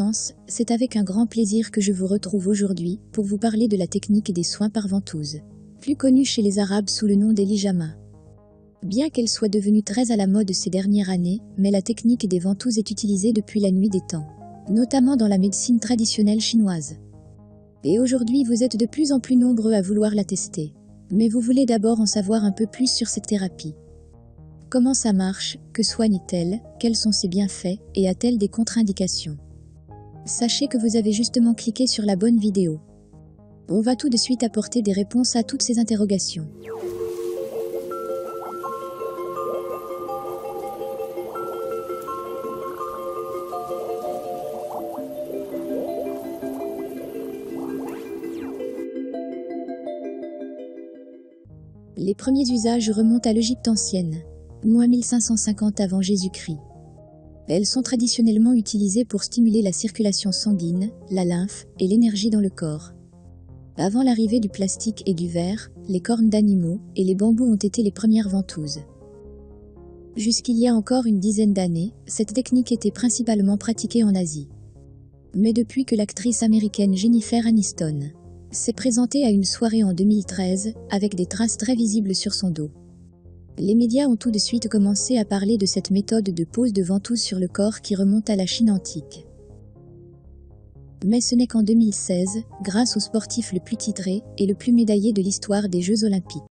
distance, c'est avec un grand plaisir que je vous retrouve aujourd'hui pour vous parler de la technique des soins par ventouse, plus connue chez les Arabes sous le nom d'Elijama. Bien qu'elle soit devenue très à la mode ces dernières années, mais la technique des ventouses est utilisée depuis la nuit des temps, notamment dans la médecine traditionnelle chinoise. Et aujourd'hui vous êtes de plus en plus nombreux à vouloir la tester. Mais vous voulez d'abord en savoir un peu plus sur cette thérapie. Comment ça marche, que soigne-t-elle, quels sont ses bienfaits, et a-t-elle des contre-indications? Sachez que vous avez justement cliqué sur la bonne vidéo. On va tout de suite apporter des réponses à toutes ces interrogations. Les premiers usages remontent à l'Égypte ancienne, moins 1550 avant Jésus-Christ. Elles sont traditionnellement utilisées pour stimuler la circulation sanguine, la lymphe et l'énergie dans le corps. Avant l'arrivée du plastique et du verre, les cornes d'animaux et les bambous ont été les premières ventouses. Jusqu'il y a encore une dizaine d'années, cette technique était principalement pratiquée en Asie. Mais depuis que l'actrice américaine Jennifer Aniston s'est présentée à une soirée en 2013, avec des traces très visibles sur son dos, les médias ont tout de suite commencé à parler de cette méthode de pose de ventouse sur le corps qui remonte à la Chine antique. Mais ce n'est qu'en 2016, grâce au sportif le plus titré et le plus médaillé de l'histoire des Jeux Olympiques,